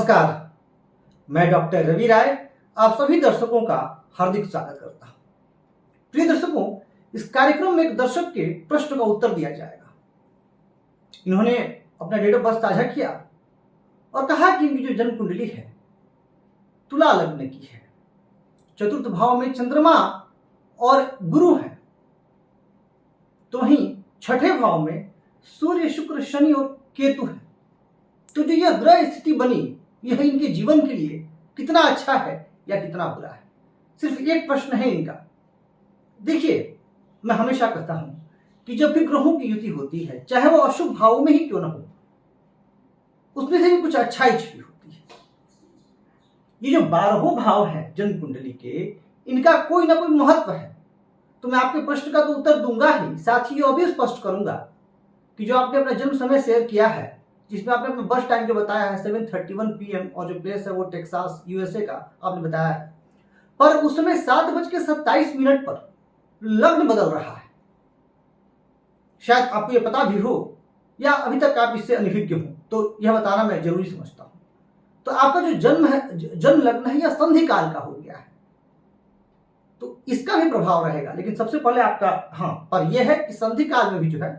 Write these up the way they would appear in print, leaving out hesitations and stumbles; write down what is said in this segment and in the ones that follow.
नमस्कार, मैं डॉक्टर रवि राय आप सभी दर्शकों का हार्दिक स्वागत करता हूं। प्रिय दर्शकों, इस कार्यक्रम में एक दर्शक के प्रश्न का उत्तर दिया जाएगा। इन्होंने अपना डेट ऑफ बर्थ साझा किया और कहा कि इनकी जो जन्म कुंडली है तुला लग्न की है, चतुर्थ भाव में चंद्रमा और गुरु है, तो वहीं छठे भाव में सूर्य, शुक्र, शनि और केतु है। तो जो यह ग्रह स्थिति बनी यह इनके जीवन के लिए कितना अच्छा है या कितना बुरा है, सिर्फ एक प्रश्न है इनका। देखिए, मैं हमेशा कहता हूं कि जब भी ग्रहों की युति होती है, चाहे वो अशुभ भावों में ही क्यों ना हो, उसमें से भी कुछ अच्छाई छिपी होती है। ये जो 12 भाव है जन्म कुंडली के, इनका कोई ना कोई महत्व है। तो मैं आपके प्रश्न का तो उत्तर दूंगा ही, साथ ही ये भी स्पष्ट करूंगा कि जो आपने अपना जन्म समय शेयर किया है, जिसमें आपने अपना बर्थ टाइम जो बताया है 7:31 PM और जो प्लेस है वो टेक्सास USA का आपने बताया है, पर उस समय 7:27 पर लग्न बदल रहा है। शायद आपको ये पता भी हो या अभी तक आप इससे अनभिज्ञ हो, तो यह बताना मैं जरूरी समझता हूं। तो आपका जो जन्म है, जन्म लग्न है, यह संधि काल का हो गया है, तो इसका भी प्रभाव रहेगा। लेकिन सबसे पहले आपका पर यह है कि संधि काल में भी जो है,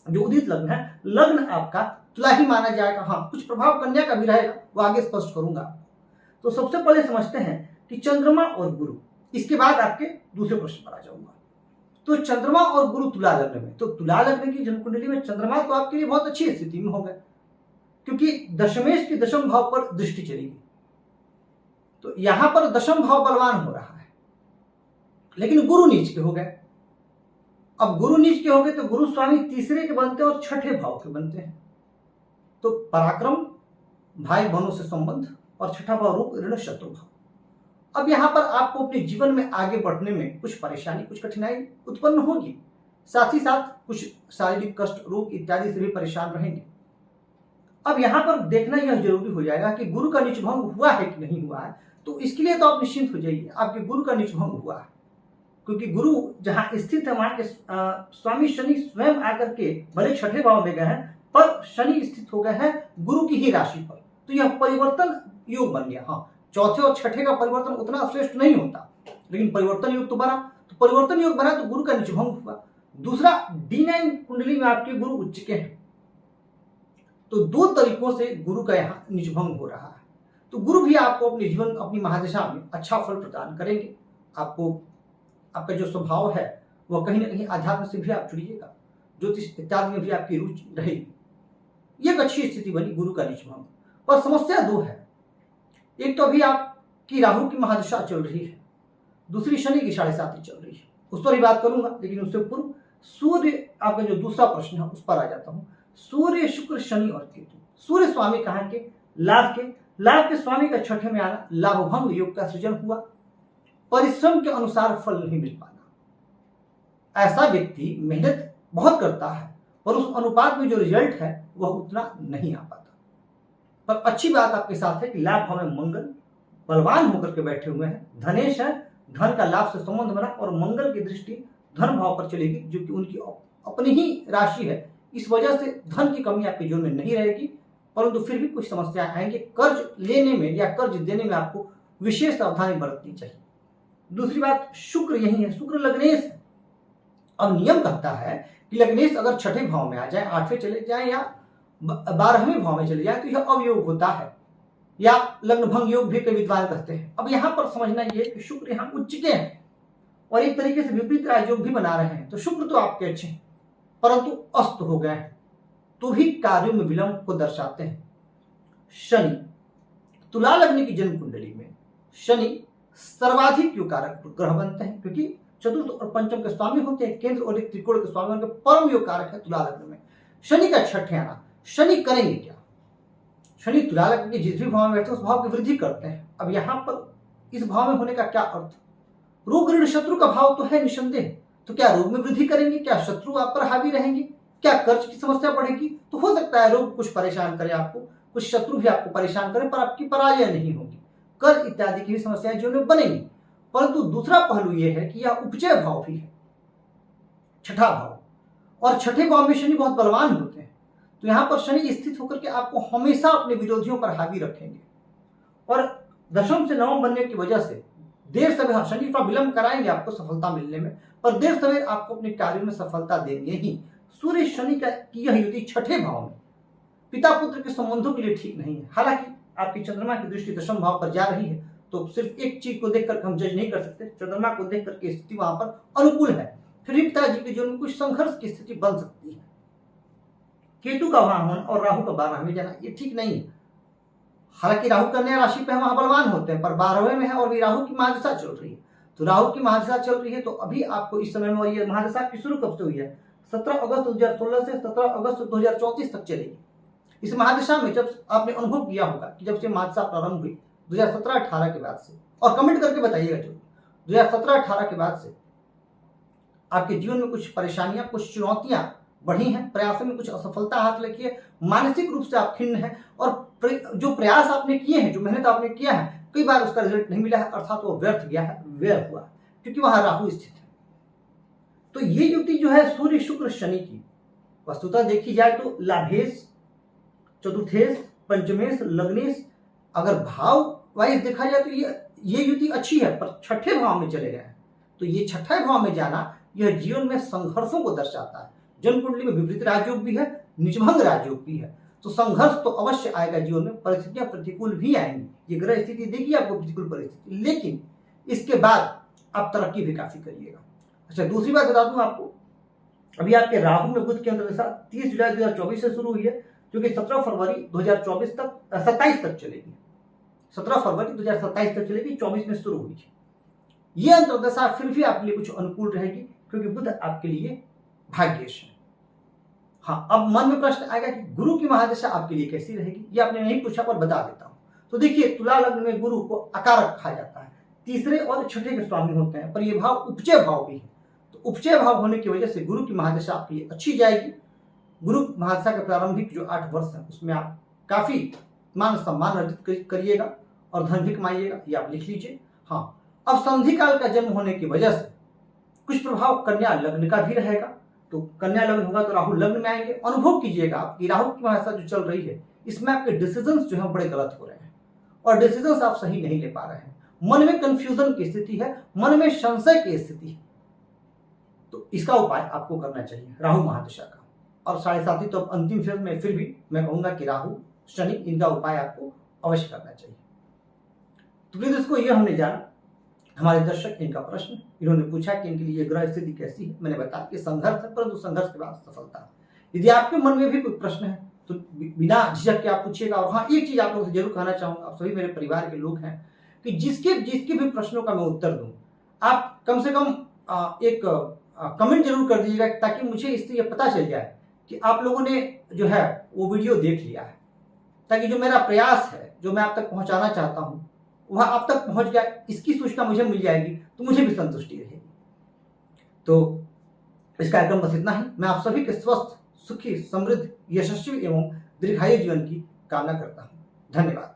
जो उदित लग्न है, लग्न आपका तुला ही माना जाएगा। कुछ प्रभाव कन्या का भी रहेगा, वो आगे स्पष्ट करूंगा। तो सबसे पहले समझते हैं कि चंद्रमा और गुरु, इसके बाद आपके दूसरे प्रश्न पर आ जाऊंगा। तो चंद्रमा और गुरु तुला लग्न में, तो तुला लग्न की जन्म कुंडली में चंद्रमा तो आपके लिए बहुत अच्छी स्थिति में होगा, क्योंकि दशमेश की दशम भाव पर दृष्टि चलेगी, तो यहां पर दशम भाव बलवान हो रहा है। लेकिन गुरु नीच के हो गए। अब गुरु नीच के हो गए तो गुरु स्वामी तीसरे के बनते हैं और छठे भाव के बनते हैं। तो पराक्रम, भाई बहनों से संबंध, और छठा भाव रूप, ऋण, शत्रु भाव। अब यहां पर आपको अपने जीवन में आगे बढ़ने में कुछ परेशानी, कुछ कठिनाई उत्पन्न होगी, साथ ही साथ कुछ शारीरिक कष्ट, रोग इत्यादि से भी परेशान रहेंगे। अब यहां पर देखना यह जरूरी हो जाएगा कि गुरु का नीच भंग हुआ है कि नहीं हुआ है। तो इसके लिए तो आप निश्चिंत हो जाइए, आपके गुरु का नीच भंग हुआ है, क्योंकि गुरु जहां स्थित है वहां के स्वामी शनि स्वयं आकर के भले छठे भाव में गए हैं, पर शनि स्थित हो गए हैं गुरु की ही राशि पर, तो यह परिवर्तन योग बन गया। चौथे और छठे का परिवर्तन उतना श्रेष्ठ नहीं होता, लेकिन परिवर्तन योग तो बना। तो परिवर्तन योग बना तो गुरु का निचभंग हुआ। दूसरा, D9 कुंडली में आपके गुरु उच्च के हैं, तो दो तरीकों से गुरु का यहाँ निचभंग हो रहा है। तो गुरु भी आपको अपने जीवन, अपनी महादशा में अच्छा फल प्रदान करेंगे। आपको आपका जो स्वभाव है वह कहीं ना कहीं अध्यात्म से भी आप जुड़िएगा, ज्योतिष इत्यादि में भी आपकी रुचि रहेगी। ये एक अच्छी स्थिति बनी गुरु का निचभंग। पर समस्या दो है, एक तो अभी आपकी राहु की महादशा चल रही है, दूसरी शनि की 7.5 चल रही है, उस पर ही बात करूंगा। लेकिन उससे पूर्व सूर्य, आपका जो दूसरा प्रश्न है उस पर आ जाता हूं। सूर्य, शुक्र, शनि और केतु। सूर्य स्वामी कहां के? लाभ के स्वामी का छठे में आना, लाभ भंग योग का सृजन हुआ। परिश्रम के अनुसार फल नहीं मिल पाना। ऐसा व्यक्ति मेहनत बहुत करता है और उस अनुपात में जो रिजल्ट है वह उतना नहीं आ पाता। पर अच्छी बात आपके साथ है कि लाभ भाव में मंगल बलवान होकर के बैठे हुए हैं। धनेश है, धन का लाभ से संबंध बना, और मंगल की दृष्टि धन भाव पर चलेगी, जो कि उनकी अपनी ही राशि है। इस वजह से धन की कमी आपके जीवन में नहीं रहेगी, परंतु फिर भी कुछ समस्या आएंगे। कर्ज लेने में या कर्ज देने में आपको विशेष सावधानी बरतनी चाहिए। दूसरी बात, शुक्र यही है, शुक्र लग्नेश है। अब नियम कहता है कि लग्नेश अगर छठे भाव में आ जाए, 8वें चले जाए या 12वें भाव में चले जाए, तो यह अवयोग होता है, या लग्न भंग योग भी कई विद्वान कहते हैं। अब यहां पर समझना यह कि शुक्र यहां उच्च के हैं और एक तरीके से विपरीत राजयोग भी बना रहे हैं। तो शुक्र तो आपके अच्छे हैं, परंतु अस्त हो गए हैं, तो भी कार्यों में विलंब को दर्शाते हैं। शनि, तुला लग्न की जन्म कुंडली में शनि सर्वाधिक योग कारक ग्रह बनते हैं, क्योंकि चतुर्थ और पंचम के स्वामी होते हैं, केंद्र और त्रिकोण के स्वामी होकर परम योग कारक है तुला लग्न में। शनि का छठे आना, शनि करेंगे क्या? शनि तुला लग्न के जिस भी भाव में बैठते हैं उस भाव की वृद्धि करते हैं। अब यहां पर इस भाव में होने का क्या अर्थ? रोग, ऋण, शत्रु का भाव तो है निसंदेह, तो क्या रोग में वृद्धि करेंगे? क्या शत्रु आप पर हावी रहेंगे? क्या कर्ज की समस्या बढ़ेगी? तो हो सकता है रोग कुछ परेशान करे आपको, कुछ शत्रु भी आपको परेशान करे, पर आपकी पराजय नहीं होगी। कर्ज इत्यादि की भी समस्याएं जीवन में बनेगी। परंतु दूसरा पहलू यह है कि यह उपचय भाव भी है, छठा भाव, और छठे भाव में शनि बहुत बलवान होते हैं। तो यहां पर शनि स्थित होकर के आपको हमेशा अपने विरोधियों पर हावी रखेंगे। और दशम से नवम बनने की वजह से देर सवेर, शनि थोड़ा विलंब कराएंगे आपको सफलता मिलने में, पर देर सवेर आपको अपने कार्यों में सफलता देंगे ही। सूर्य शनि की यह युति छठे भाव में पिता पुत्र के संबंधों के लिए ठीक नहीं है। हालांकि आपकी चंद्रमा की दृष्टि दशम भाव पर जा रही है, तो सिर्फ एक चीज को देखकर हम जज नहीं कर सकते। चंद्रमा को देख करके स्थिति वहां पर अनुकूल है, फिर भी पिताजी के जीवन में कुछ संघर्ष की स्थिति बन सकती है। केतु का वहां होना और राहु का 12वें में जाना ये ठीक नहीं है। हालांकि राहु कन्या राशि पे वहां बलवान होते हैं, पर 12वें में है और भी राहु की महादशा चल रही है। तो राहु की महादशा चल रही है, तो अभी आपको इस समय में, ये महादशा की शुरू कब से हुई है? 17 अगस्त 2016 से 17 अगस्त 2034 तक चलेगी। इस महादशा में जब आपने अनुभव किया होगा कि जब से महादशा प्रारंभ हुई 2017-18 के बाद से, और कमेंट करके बताइएगा जो 2017-18 के बाद से आपके जीवन में कुछ परेशानियां, कुछ चुनौतियां बढ़ी हैं, प्रयासों में कुछ असफलता हाथ लगी है, मानसिक रूप से आप खिन्न हैं, और जो प्रयास आपने किए हैं, जो मेहनत आपने किया है, कई बार उसका रिजल्ट नहीं मिला है, अर्थात वो व्यर्थ गया है, व्यय हुआ, क्योंकि वहां राहु स्थित है। तो ये युति जो है सूर्य शुक्र शनि की, वस्तुतः देखी जाए तो लाभेश, चतुर्थेश, पंचमेश, लग्नेश, अगर भाव वाइज देखा जाए तो ये युति अच्छी है, पर छठे भाव में चले गए हैं। तो ये छठे भाव में जाना यह जीवन में संघर्षों को दर्शाता है। जन्म कुंडली में विपरीत राजयोग भी है, निजभंग राजयोग भी है, तो संघर्ष तो अवश्य आएगा जीवन में, परिस्थितियां प्रतिकूल भी आएंगी। ये ग्रह स्थिति देगी आपको प्रतिकूल परिस्थिति, लेकिन इसके बाद आप तरक्की भी काफी करिएगा। अच्छा, दूसरी बात बता दूं आपको, अभी आपके राहु में बुध की अंतर्दशा 30 जुलाई 2024 से शुरू हुई है, जो कि 17 फरवरी 2024 तक 27 तक चलेगी। 17 फरवरी 2027 तक चलेगी, 24 में शुरू हुई है। ये अंतर्दशा फिर भी आपके लिए कुछ अनुकूल रहेगी, क्योंकि बुध आपके लिए भाग्येश है। हाँ, अब मन में प्रश्न आएगा कि गुरु की महादशा आपके लिए कैसी रहेगी? ये आपने नहीं पूछा, पर बता देता हूं। तो देखिए, तुला लग्न में गुरु को अकारक कहा जाता है, तीसरे और छठे के स्वामी होते हैं, पर ये भाव उपचय भाव भी है। तो उपचय भाव होने की वजह से गुरु की महादशा आपके लिए अच्छी जाएगी। गुरु महादशा के प्रारंभिक जो 8 वर्ष है, उसमें आप काफी मान सम्मान अर्जित करिएगा और धन भी कमाइएगा, ये आप लिख लीजिए। हाँ, अब संधि काल का जन्म होने की वजह से कुछ प्रभाव कन्या लग्न का भी रहेगा। तो कन्या लग्न होगा तो राहु लग्न में आएंगे। अनुभव कीजिएगा आपकी राहु की महादशा जो चल रही है, इसमें आपके डिसीजंस जो है बड़े गलत हो रहे हैं, और डिसीजंस आप सही नहीं ले पा रहे हैं। मन में कंफ्यूजन की स्थिति है, मन में संशय की स्थिति है। तो इसका उपाय आपको करना चाहिए राहु महादशा का। और 7.5 तो अंतिम फेज में फिर भी मैं कहूंगा कि राहु शनि, इनका उपाय आपको अवश्य करना चाहिए। तो प्रिय दर्शकों, ये हमने जाना हमारे दर्शक इनका प्रश्न, इन्होंने पूछा कि इनके लिए ग्रह स्थिति कैसी है। मैंने बताया कि संघर्ष है, परंतु संघर्ष के बाद सफलता। यदि आपके मन में भी कोई प्रश्न है तो बिना झिझक के आप पूछिएगा। और हाँ, एक चीज आप लोगों से जरूर कहना चाहूंगा, आप सभी मेरे परिवार के लोग हैं, कि जिसके भी प्रश्नों का मैं उत्तर दूं, आप कम से कम एक कमेंट जरूर कर दीजिएगा, ताकि मुझे इससे यह पता चल जाए कि आप लोगों ने जो है वो वीडियो देख लिया है, ताकि जो मेरा प्रयास है, जो मैं आप तक पहुंचाना चाहता हूं, वह आप तक पहुंच गया, इसकी सूचना मुझे मिल जाएगी तो मुझे भी संतुष्टि रहेगी। तो इस कार्यक्रम बस इतना ही। मैं आप सभी के स्वस्थ, सुखी, समृद्ध, यशस्वी एवं दीर्घायु जीवन की कामना करता हूं। धन्यवाद।